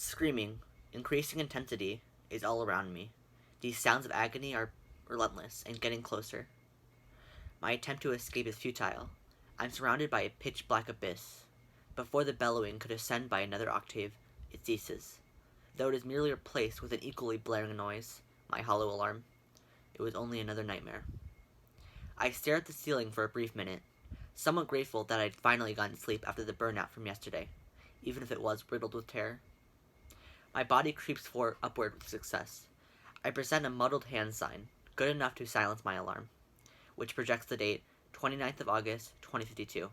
Screaming, increasing intensity, is all around me. These sounds of agony are relentless and getting closer. My attempt to escape is futile. I'm surrounded by a pitch black abyss. Before the bellowing could ascend by another octave, it ceases, though it is merely replaced with an equally blaring noise, my hollow alarm. It was only another nightmare. I stare at the ceiling for a brief minute, somewhat grateful that I'd finally gotten sleep after the burnout from yesterday, even if it was riddled with terror. My body creeps forward upward with success. I present a muddled hand sign, good enough to silence my alarm, which projects the date 29th of August, 2052.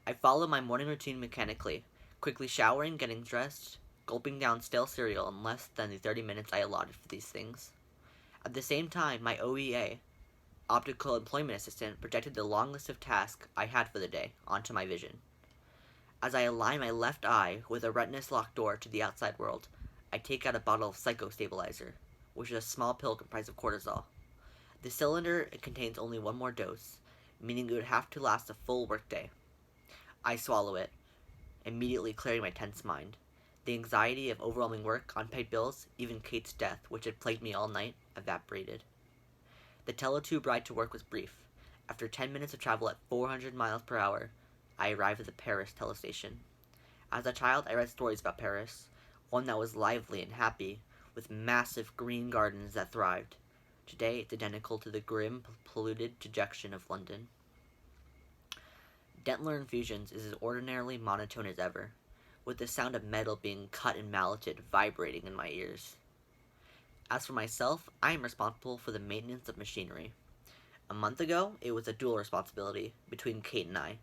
I follow my morning routine mechanically, quickly showering, getting dressed, gulping down stale cereal in less than the 30 minutes I allotted for these things. At the same time, my OEA, Optical Employment Assistant, projected the long list of tasks I had for the day onto my vision. As I align my left eye with a retinous locked door to the outside world, I take out a bottle of Psychostabilizer, which is a small pill comprised of cortisol. The cylinder contains only one more dose, meaning it would have to last a full workday. I swallow it, immediately clearing my tense mind. The anxiety of overwhelming work, unpaid bills, even Kate's death, which had plagued me all night, evaporated. The teletube ride to work was brief. After 10 minutes of travel at 400 miles per hour, I arrived at the Paris telestation. As a child, I read stories about Paris, one that was lively and happy, with massive green gardens that thrived. Today, it's identical to the grim, polluted dejection of London. Dentler Infusions is as ordinarily monotone as ever, with the sound of metal being cut and malleted vibrating in my ears. As for myself, I am responsible for the maintenance of machinery. A month ago, it was a dual responsibility between Kate and I,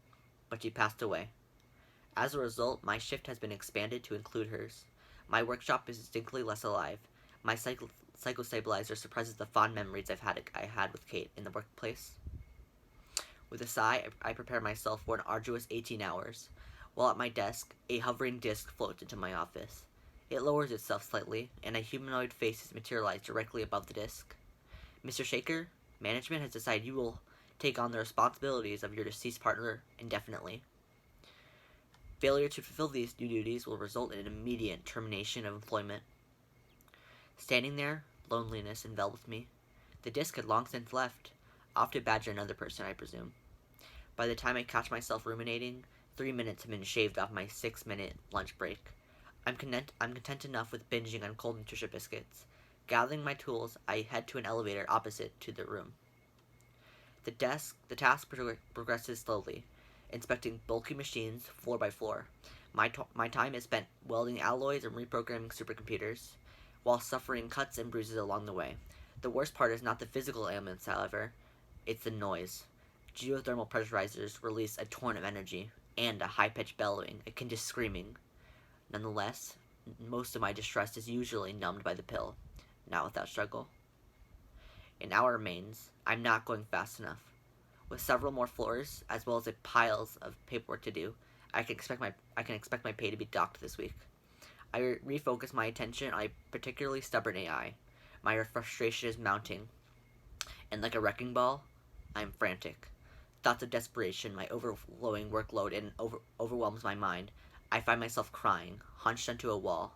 but she passed away. As a result, my shift has been expanded to include hers. My workshop is distinctly less alive. My psychostabilizer suppresses the fond memories I had with Kate in the workplace. With a sigh, I prepare myself for an arduous 18 hours. While at my desk, a hovering disc floats into my office. It lowers itself slightly, and a humanoid face is materialized directly above the disc. Mr. Shaker, management has decided you will take on the responsibilities of your deceased partner indefinitely. Failure to fulfill these new duties will result in an immediate termination of employment. Standing there, loneliness enveloped me. The disc had long since left, off to badger another person, I presume. By the time I catch myself ruminating, 3 minutes have been shaved off my 6-minute lunch break. I'm content enough with binging on cold Nutrition biscuits. Gathering my tools, I head to an elevator opposite to the room. The task progresses slowly, inspecting bulky machines floor by floor. My time is spent welding alloys and reprogramming supercomputers, while suffering cuts and bruises along the way. The worst part is not the physical ailments, however, it's the noise. Geothermal pressurizers release a torrent of energy, and a high-pitched bellowing, akin to screaming. Nonetheless, most of my distress is usually numbed by the pill, not without struggle. An hour remains. I'm not going fast enough. With several more floors, as well as piles of paperwork to do, I can expect my pay to be docked this week. I refocus my attention on a particularly stubborn AI. My frustration is mounting, and like a wrecking ball, I am frantic. Thoughts of desperation, my overflowing workload, and overwhelms my mind. I find myself crying, hunched onto a wall.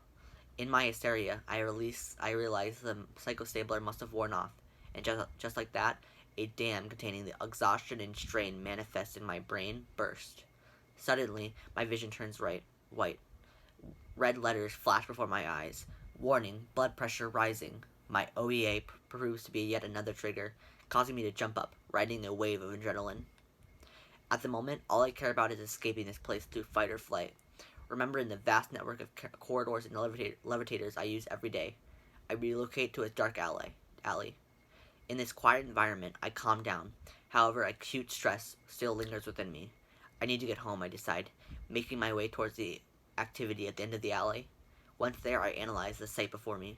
In my hysteria, I realize the psychostabler must have worn off, and just like that, a dam containing the exhaustion and strain manifest in my brain burst. Suddenly, my vision turns white. Red letters flash before my eyes. Warning, blood pressure rising. My OEA proves to be yet another trigger, causing me to jump up, riding a wave of adrenaline. At the moment, all I care about is escaping this place through fight or flight. Remembering the vast network of corridors and levitators I use every day, I relocate to a dark alley. In this quiet environment, I calm down. However, acute stress still lingers within me. I need to get home, I decide, making my way towards the activity at the end of the alley. Once there, I analyze the sight before me.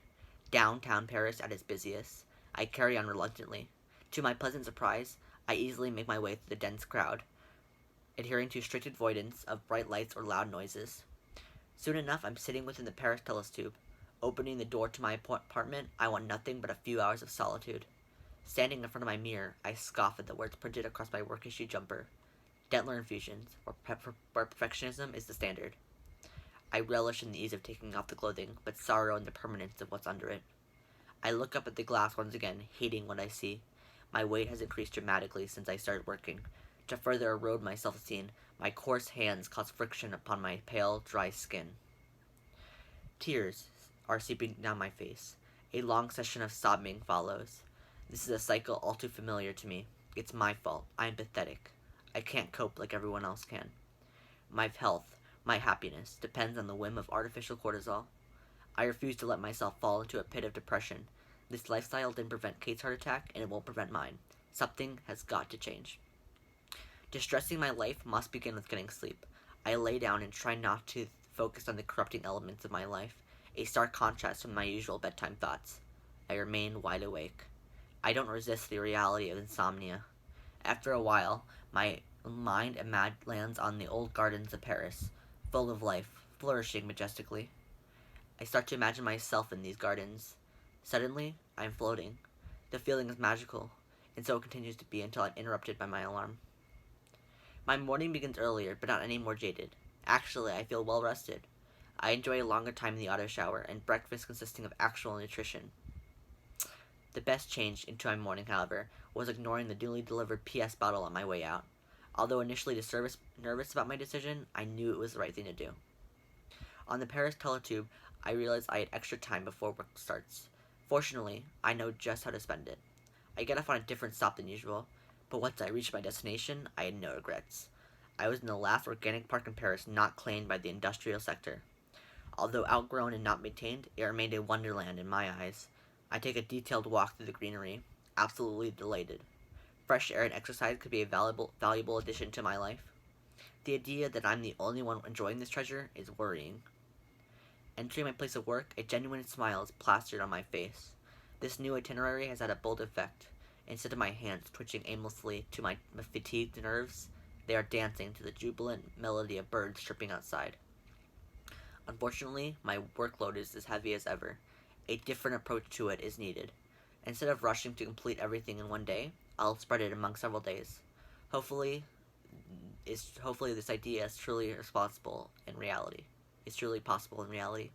Downtown Paris at its busiest. I carry on reluctantly. To my pleasant surprise, I easily make my way through the dense crowd, adhering to strict avoidance of bright lights or loud noises. Soon enough, I'm sitting within the Paris telescope. Opening the door to my apartment, I want nothing but a few hours of solitude. Standing in front of my mirror, I scoff at the words printed across my work issue jumper. Dentler Infusions, where perfectionism is the standard. I relish in the ease of taking off the clothing, but sorrow in the permanence of what's under it. I look up at the glass once again, hating what I see. My weight has increased dramatically since I started working. To further erode my self-esteem, my coarse hands cause friction upon my pale, dry skin. Tears are seeping down my face. A long session of sobbing follows. This is a cycle all too familiar to me. It's my fault. I am pathetic. I can't cope like everyone else can. My health, my happiness, depends on the whim of artificial cortisol. I refuse to let myself fall into a pit of depression. This lifestyle didn't prevent Kate's heart attack, and it won't prevent mine. Something has got to change. Distressing my life must begin with getting sleep. I lay down and try not to focus on the corrupting elements of my life, a stark contrast from my usual bedtime thoughts. I remain wide awake. I don't resist the reality of insomnia. After a while, my mind lands on the old gardens of Paris, full of life, flourishing majestically. I start to imagine myself in these gardens. Suddenly, I am floating. The feeling is magical, and so it continues to be until I'm interrupted by my alarm. My morning begins earlier, but not any more jaded. Actually, I feel well rested. I enjoy a longer time in the auto shower, and breakfast consisting of actual nutrition. The best change into my morning, however, was ignoring the newly delivered PS bottle on my way out. Although initially nervous about my decision, I knew it was the right thing to do. On the Paris teletube, I realized I had extra time before work starts. Fortunately, I know just how to spend it. I get off on a different stop than usual, but once I reached my destination, I had no regrets. I was in the last organic park in Paris not claimed by the industrial sector. Although outgrown and not maintained, it remained a wonderland in my eyes. I take a detailed walk through the greenery, absolutely delighted. Fresh air and exercise could be a valuable addition to my life. The idea that I'm the only one enjoying this treasure is worrying. Entering my place of work, a genuine smile is plastered on my face. This new itinerary has had a bold effect. Instead of my hands twitching aimlessly to my fatigued nerves, they are dancing to the jubilant melody of birds chirping outside. Unfortunately, my workload is as heavy as ever. A different approach to it is needed. Instead of rushing to complete everything in one day, I'll spread it among several days. Hopefully this idea is truly responsible in reality. Is truly possible in reality.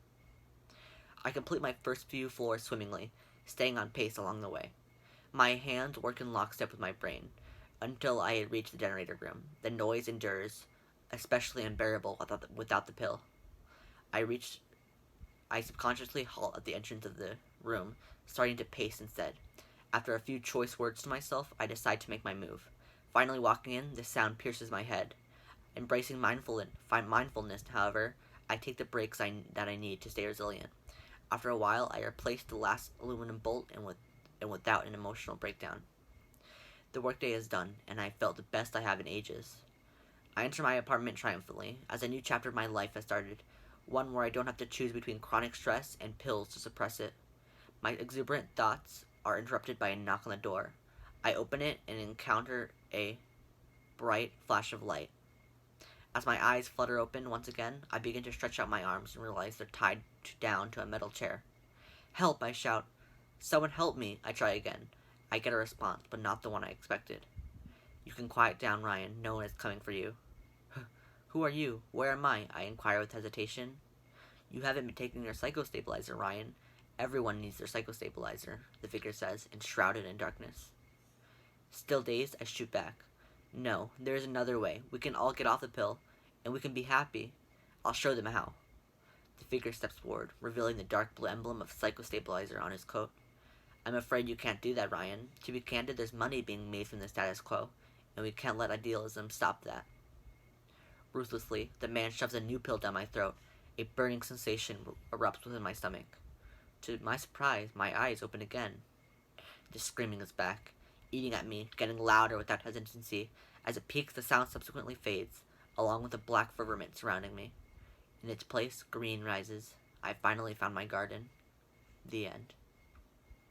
I complete my first few floors swimmingly, staying on pace along the way. My hands work in lockstep with my brain, until I had reached the generator room. The noise endures, especially unbearable without the pill. I subconsciously halt at the entrance of the room, starting to pace instead. After a few choice words to myself, I decide to make my move. Finally walking in, the sound pierces my head. Embracing mindfulness, however, I take the breaks that I need to stay resilient. After a while, I replace the last aluminum bolt and without an emotional breakdown. The workday is done, and I felt the best I have in ages. I enter my apartment triumphantly, as a new chapter of my life has started, one where I don't have to choose between chronic stress and pills to suppress it. My exuberant thoughts are interrupted by a knock on the door. I open it and encounter a bright flash of light. As my eyes flutter open once again, I begin to stretch out my arms and realize they're tied down to a metal chair. Help, I shout. Someone help me, I try again. I get a response, but not the one I expected. You can quiet down, Ryan. No one is coming for you. Who are you? Where am I inquire with hesitation. You haven't been taking your psychostabilizer, Ryan. Everyone needs their psychostabilizer, the figure says, enshrouded in darkness. Still dazed, I shoot back. No, there is another way. We can all get off the pill, and we can be happy. I'll show them how. The figure steps forward, revealing the dark blue emblem of psychostabilizer on his coat. I'm afraid you can't do that, Ryan. To be candid, there's money being made from the status quo, and we can't let idealism stop that. Ruthlessly, the man shoves a new pill down my throat. A burning sensation erupts within my stomach. To my surprise, my eyes open again. The screaming is back, eating at me, getting louder without hesitancy. As it peaks, the sound subsequently fades, along with the black firmament surrounding me. In its place, green rises. I finally found my garden. The end.